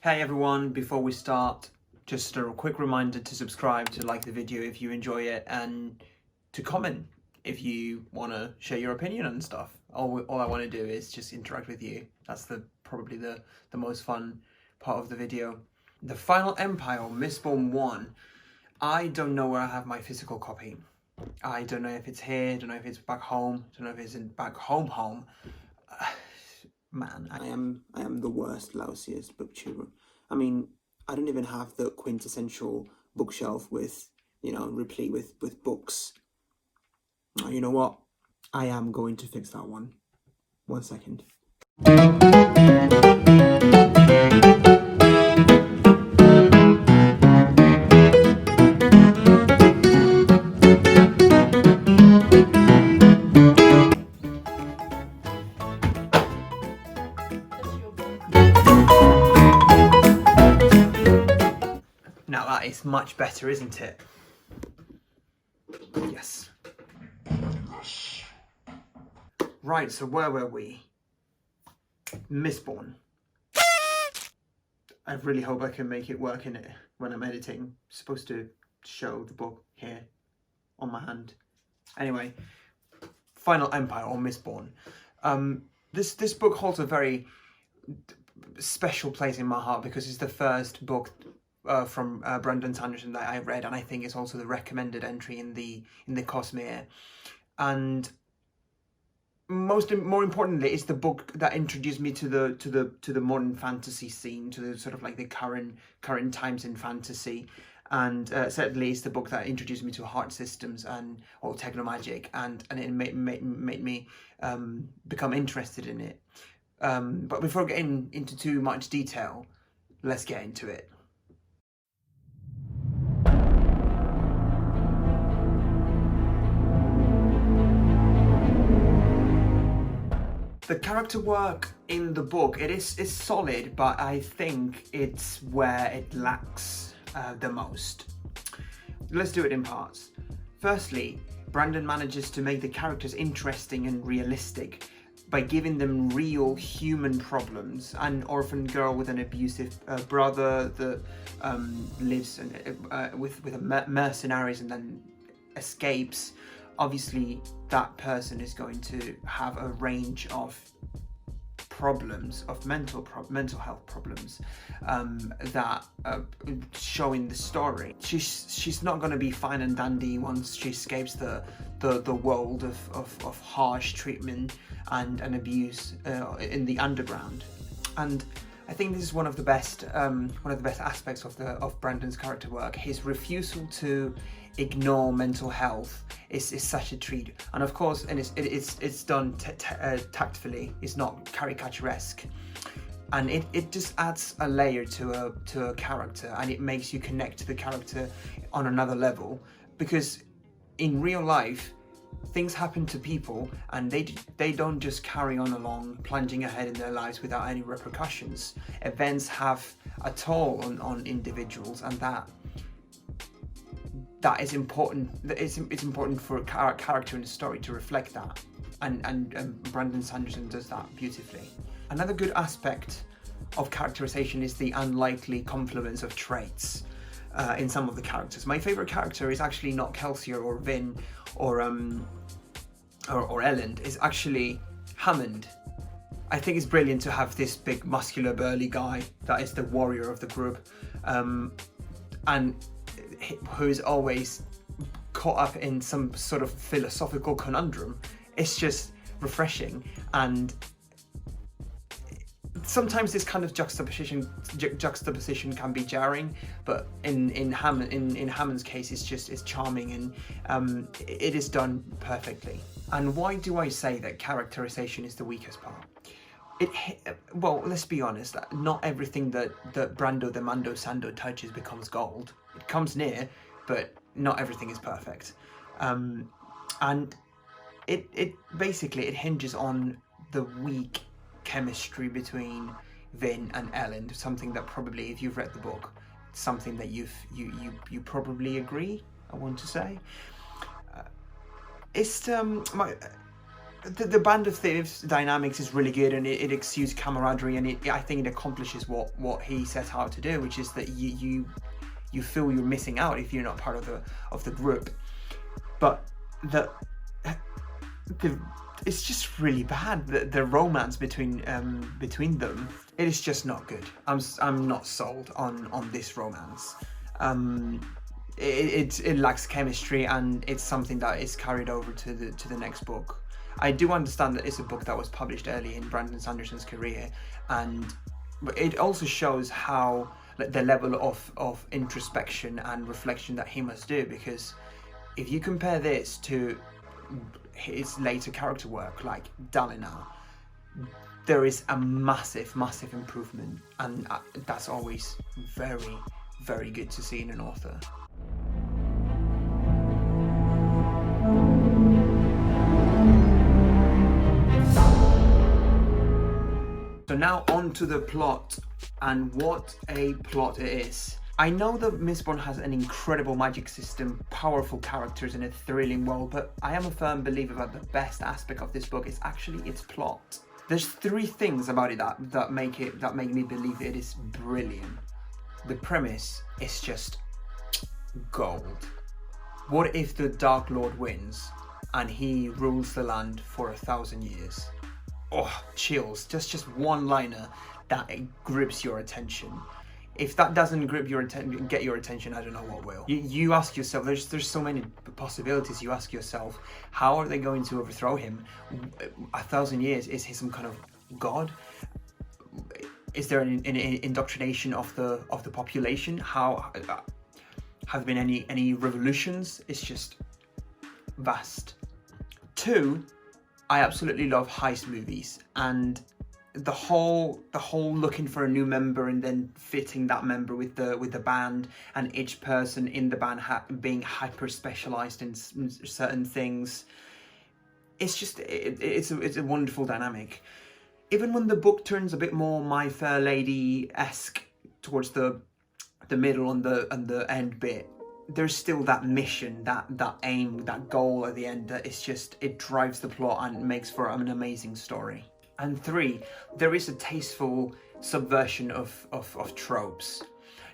Hey everyone, before we start, just a quick reminder to subscribe, to like the video if you enjoy it, and to comment if you want to share your opinion and stuff. All I want to do is just interact with you. That's probably the most fun part of the video. The Final Empire, Mistborn 1. I don't know where I have my physical copy. I don't know if it's here, don't know if it's back home, don't know if it's in back home. Man, I am the worst, lousiest booktuber. I mean, I don't even have the quintessential bookshelf with, replete with books. You know what? I am going to fix that one. 1 second. Now that is much better, isn't it? Yes. Right, so where were we? Mistborn. I really hope I can make it work in it when I'm editing. I'm supposed to show the book here on my hand. Anyway, Final Empire or Mistborn. This book holds a very special place in my heart because it's the first book from Brandon Sanderson that I read, and I think it's also the recommended entry in the COSMERE. And more importantly, it's the book that introduced me to the modern fantasy scene, to the sort of like the current times in fantasy. And certainly it's the book that introduced me to heart systems or technomagic, and it made me become interested in it. But before getting into too much detail, let's get into it. The character work in the book, it's solid, but I think it's where it lacks the most. Let's do it in parts. Firstly, Brandon manages to make the characters interesting and realistic by giving them real human problems. An orphan girl with an abusive brother that lives with mercenaries and then escapes. Obviously, that person is going to have a range of problems, of mental health problems that show in the story. She's not going to be fine and dandy once she escapes the world of harsh treatment and abuse in the underground. And I think this is one of the best aspects of Brandon's character work. His refusal to ignore mental health is such a treat, and of course, and it's done tactfully. It's not caricaturesque, and it just adds a layer to a character, and it makes you connect to the character on another level. Because in real life, things happen to people, and they don't just carry on along, plunging ahead in their lives without any repercussions. Events have a toll on individuals, and that is important. It's important for a character in a story to reflect that, and Brandon Sanderson does that beautifully. Another good aspect of characterization is the unlikely confluence of traits in some of the characters. My favorite character is actually not Kelsier or Vin or Elend. It's actually Hammond. I think it's brilliant to have this big, muscular, burly guy that is the warrior of the group, and who's always caught up in some sort of philosophical conundrum. It's just refreshing, and sometimes this kind of juxtaposition can be jarring, but in Hammond's case, it's charming, and it is done perfectly. And why do I say that characterization is the weakest part? Well, let's be honest, not everything that Brando the Mando Sando touches becomes gold. It comes near, but not everything is perfect. And it basically hinges on the weak chemistry between Vin and Elend, something that probably, if you've read the book, something that you probably agree, I want to say. the band of thieves dynamics is really good, and it exudes camaraderie, and I think it accomplishes what he set out to do, which is that you feel you're missing out if you're not part of the group. But it's just really bad. The romance between them, it is just not good. I'm not sold on this romance. It lacks chemistry, and it's something that is carried over to the next book. I do understand that it's a book that was published early in Brandon Sanderson's career, but it also shows how the level of introspection and reflection that he must do, because if you compare this to his later character work like Dalina, there is a massive improvement, and that's always very, very good to see in an author. So now on to the plot, and what a plot it is. I know that Mistborn has an incredible magic system, powerful characters, and a thrilling world, but I am a firm believer that the best aspect of this book is actually its plot. There's 3 things about it that make me believe it is brilliant. The premise is just gold. What if the Dark Lord wins and he rules the land for 1,000 years? Oh, chills. Just one liner that grips your attention. If that doesn't get your attention, I don't know what will. You ask yourself, there's so many possibilities. You ask yourself, how are they going to overthrow him? 1,000 years, is he some kind of god? Is there an indoctrination of the population? How have there been any revolutions? It's just vast. 2, I absolutely love heist movies, and the whole looking for a new member and then fitting that member with the band, and each person in the band being hyper specialized in certain things. It's just it's a wonderful dynamic. Even when the book turns a bit more My Fair Lady-esque towards the middle and the end bit, there's still that mission, that aim, that goal at the end that it drives the plot and makes for an amazing story. And 3, there is a tasteful subversion of tropes.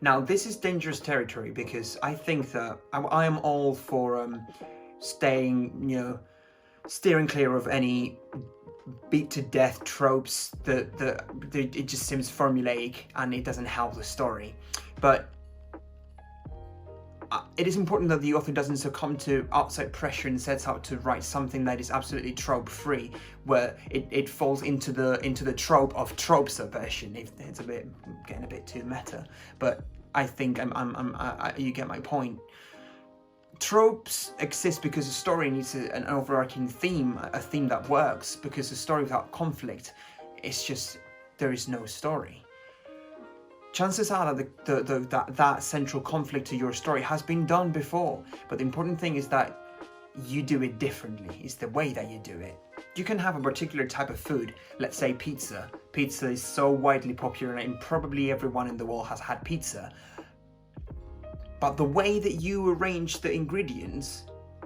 Now, this is dangerous territory, because I think that I am all for steering clear of any beat to death tropes that it just seems formulaic and it doesn't help the story. But it is important that the author doesn't succumb to outside pressure and sets out to write something that is absolutely trope free, where it falls into the trope of trope subversion. It's getting a bit too meta, but I think you get my point. Tropes exist because a story needs an overarching theme, a theme that works, because a story without conflict, it's just, there is no story. Chances are that that central conflict to your story has been done before, but the important thing is that you do it differently. It's the way that you do it. You can have a particular type of food, let's say pizza. Pizza is so widely popular and probably everyone in the world has had pizza. But the way that you arrange the ingredients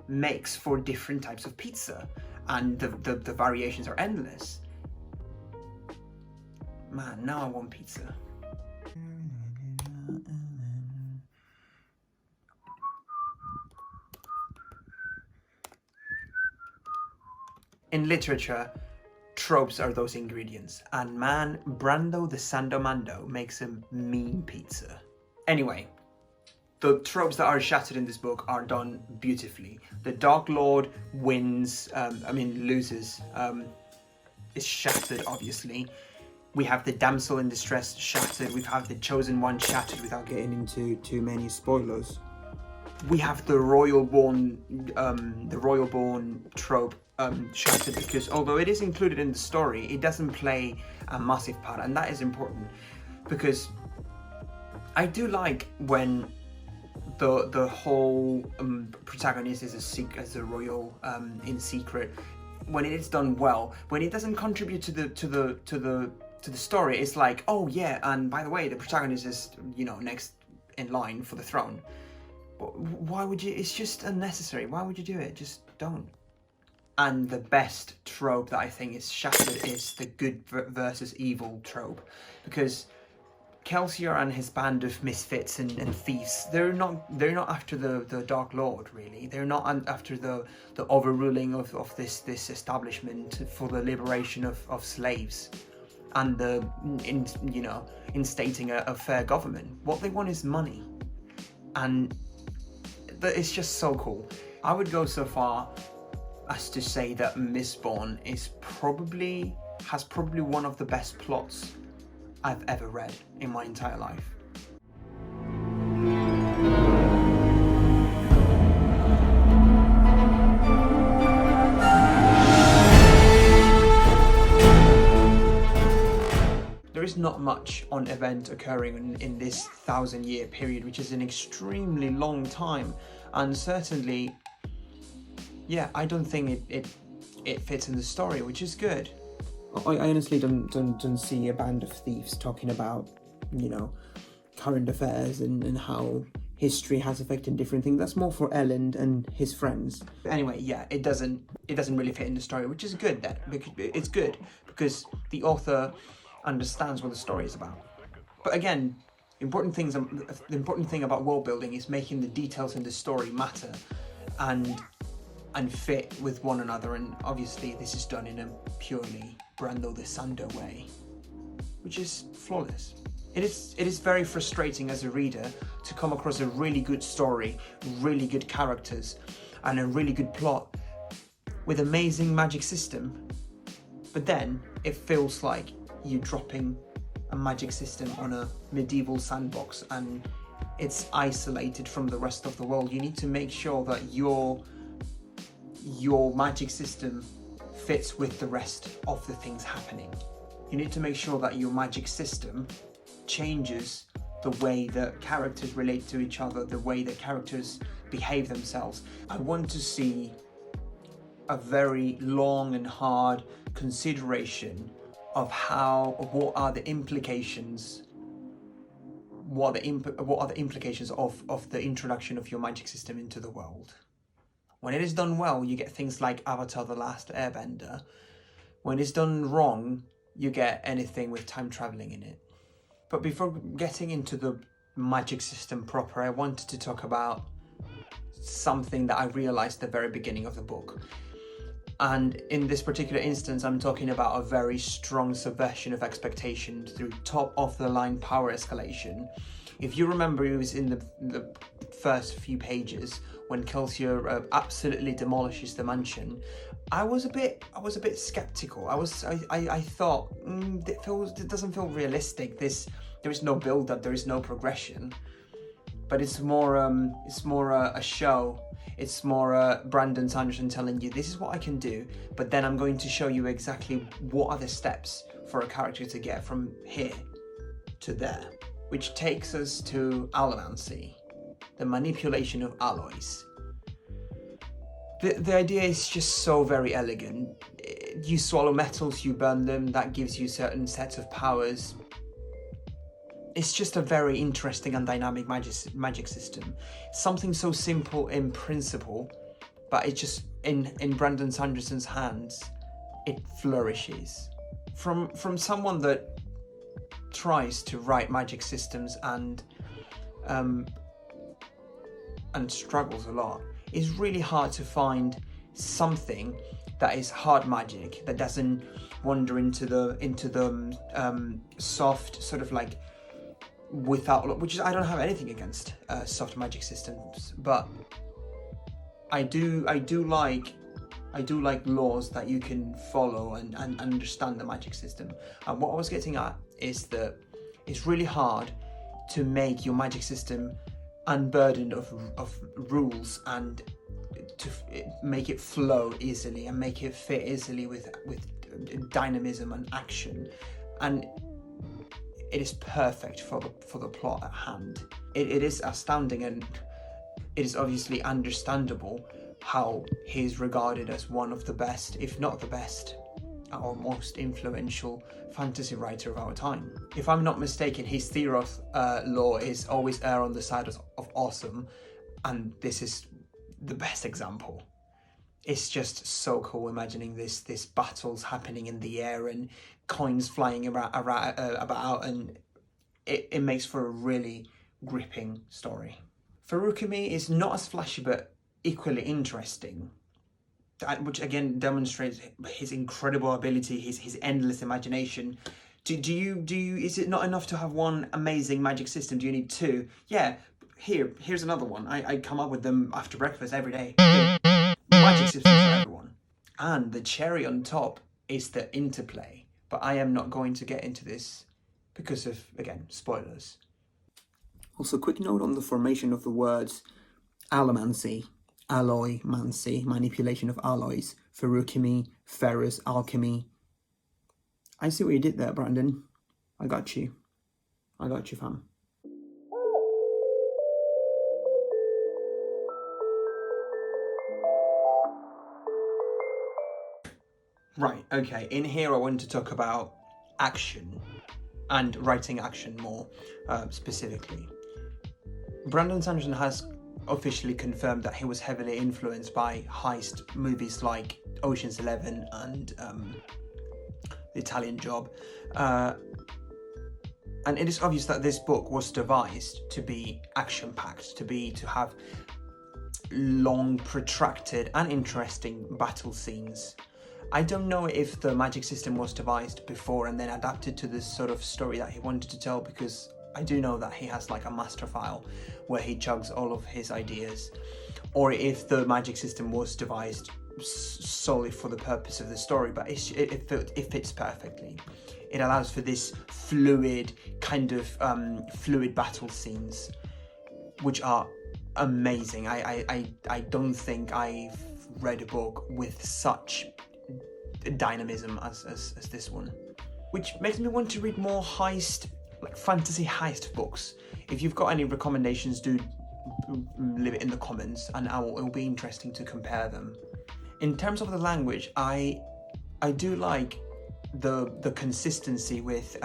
makes for different types of pizza, and the variations are endless. Man, now I want pizza. In literature, tropes are those ingredients, and man, Brando the Sandomando makes a mean pizza. Anyway, the tropes that are shattered in this book are done beautifully. The Dark Lord loses, is shattered, obviously. We have the damsel in distress shattered. We have the chosen one shattered, without getting into too many spoilers. We have the royal born trope shattered, because although it is included in the story, it doesn't play a massive part, and that is important, because I do like when the whole protagonist is a royal in secret, when it is done well. When it doesn't contribute to the story, it's like, oh yeah, and by the way, the protagonist is next in line for the throne. Why would you? It's just unnecessary. Why would you do it? Just don't. And the best trope that I think is shattered is the good versus evil trope, because Kelsier and his band of misfits and thieves, they're not after the Dark Lord, really. They're not after the overruling of this establishment for the liberation of slaves and instating a fair government. What they want is money, and it's just so cool. I would go so far as to say that Mistborn has probably one of the best plots I've ever read in my entire life. There is not much on event occurring in this 1,000-year period, which is an extremely long time, and certainly, yeah, I don't think it fits in the story, which is good. I honestly don't see a band of thieves talking about, current affairs and how history has affected different things. That's more for Elend and his friends. But anyway, yeah, it doesn't really fit in the story, which is good then. It's good because the author understands what the story is about. But again, the important thing about world building is making the details in the story matter and fit with one another, and obviously this is done in a purely Brando the Sander way, which is flawless. It is very frustrating as a reader to come across a really good story, really good characters, and a really good plot with amazing magic system, but then it feels like you're dropping a magic system on a medieval sandbox and it's isolated from the rest of the world. You need to make sure that your magic system fits with the rest of the things happening. You need to make sure that your magic system changes the way that characters relate to each other, the way that characters behave themselves. I want to see a very long and hard consideration of what are the implications of the introduction of your magic system into the world. When it is done well, you get things like Avatar: The Last Airbender. When it's done wrong, you get anything with time traveling in it. But before getting into the magic system proper, I wanted to talk about something that I realized at the very beginning of the book. And in this particular instance, I'm talking about a very strong subversion of expectation through top-of-the-line power escalation. If you remember, it was in the first few pages when Kelsier absolutely demolishes the mansion. I was a bit skeptical. I thought it doesn't feel realistic. There is no build-up, there is no progression. But it's more a show. It's more Brandon Sanderson telling you, this is what I can do, but then I'm going to show you exactly what are the steps for a character to get from here to there. Which takes us to allomancy, the manipulation of alloys. The idea is just so very elegant. You swallow metals, you burn them, that gives you certain sets of powers. It's just a very interesting and dynamic magic system. Something so simple in principle, but it just, in Brandon Sanderson's hands, it flourishes. From someone that tries to write magic systems and struggles a lot, it's really hard to find something that is hard magic, that doesn't wander into the soft sort of like without, which is, I don't have anything against soft magic systems, but I do like laws that you can follow and understand the magic system. And what I was getting at is that it's really hard to make your magic system unburdened of rules and to make it flow easily and make it fit easily with dynamism and action. And it is perfect for the plot at hand. It is astounding, and it is obviously understandable how he is regarded as one of the best, if not the best, or most influential fantasy writer of our time. If I'm not mistaken, his Theroth law is always err on the side of awesome, and this is the best example. it's just so cool imagining this battles happening in the air and coins flying about, and it makes for a really gripping story. Furukumi is not as flashy but equally interesting, which again demonstrates his incredible ability, his endless imagination. Do you is it not enough to have one amazing magic system? Do you need two? Yeah, here's another one. I come up with them after breakfast every day. Magic system for everyone. And the cherry on top is the interplay. But I am not going to get into this because of, again, spoilers. Also, quick note on the formation of the words allomancy, alloymancy, manipulation of alloys, ferukimi, ferrous, alchemy. I see what you did there, Brandon. I got you. I got you, fam. Right, okay, in here I want to talk about action and writing action more specifically. Brandon Sanderson has officially confirmed that he was heavily influenced by heist movies like Ocean's 11 and The Italian Job. And it is obvious that this book was devised to be action-packed, to have long, protracted and interesting battle scenes. I don't know if the magic system was devised before and then adapted to this sort of story that he wanted to tell, because I do know that he has like a master file where he chugs all of his ideas, or if the magic system was devised solely for the purpose of the story, but it fits perfectly. It allows for this fluid kind of fluid battle scenes, which are amazing. I don't think I've read a book with such dynamism as this one, which makes me want to read more heist, like fantasy heist books. If you've got any recommendations, do leave it in the comments, and it will be interesting to compare them. In terms of the language, I do like the consistency with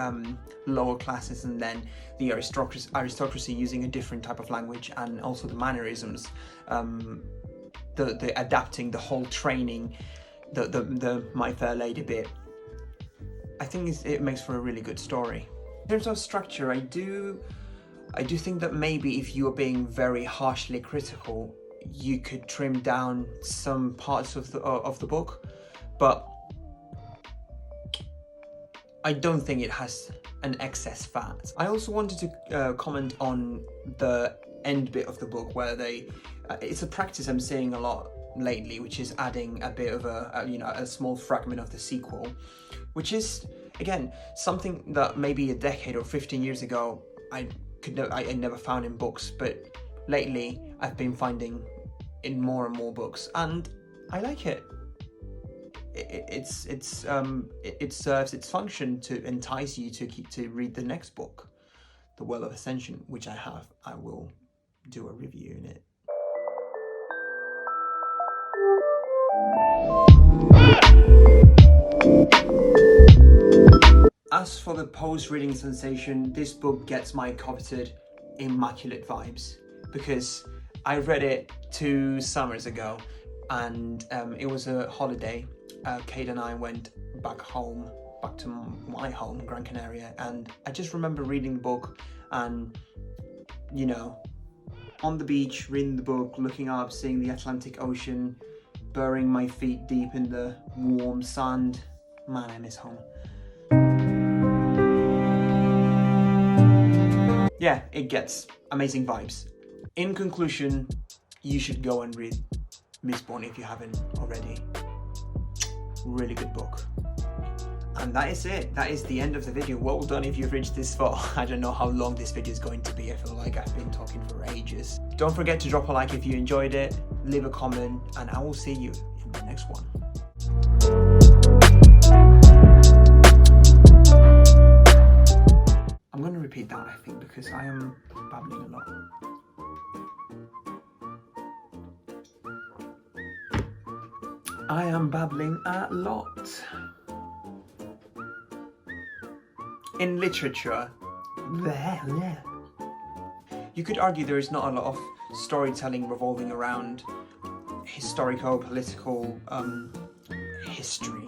lower classes and then the aristocracy using a different type of language, and also the mannerisms, the adapting, the whole training, the My Fair Lady bit. I think it makes for a really good story. In terms of structure, I do think that maybe if you are being very harshly critical, you could trim down some parts of the book, but I don't think it has an excess fat. I also wanted to comment on the end bit of the book where it's a practice I'm seeing a lot lately, which is adding a bit of a small fragment of the sequel, which is, again, something that maybe a decade or 15 years ago I never found in books, but lately I've been finding in more and more books, and I like it. It serves its function to entice you to read the next book, The Well of Ascension, which I have. I will do a review in it. As for the post-reading sensation, this book gets my coveted immaculate vibes, because I read it 2 summers ago, and it was a holiday. Kate and I went back to my home, Gran Canaria, and I just remember reading the book and, you know, on the beach, reading the book, looking up, seeing the Atlantic Ocean, burying my feet deep in the warm sand. Man, I miss home. Yeah, it gets amazing vibes. In conclusion, you should go and read Mistborn if you haven't already. Really good book. And that is it. That is the end of the video. Well done if you've reached this far. I don't know how long this video is going to be. I feel like I've been talking for ages. Don't forget to drop a like if you enjoyed it, leave a comment, and I will see you in the next one. I'm going to repeat that, I think, because I am babbling a lot. I am babbling a lot. In literature, you could argue there is not a lot of storytelling revolving around historico-political history.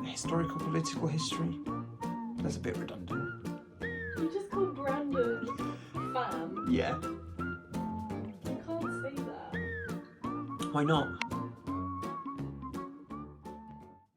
Historical-political history? That's a bit redundant. You just called Brandon fam. Yeah. You can't say that. Why not?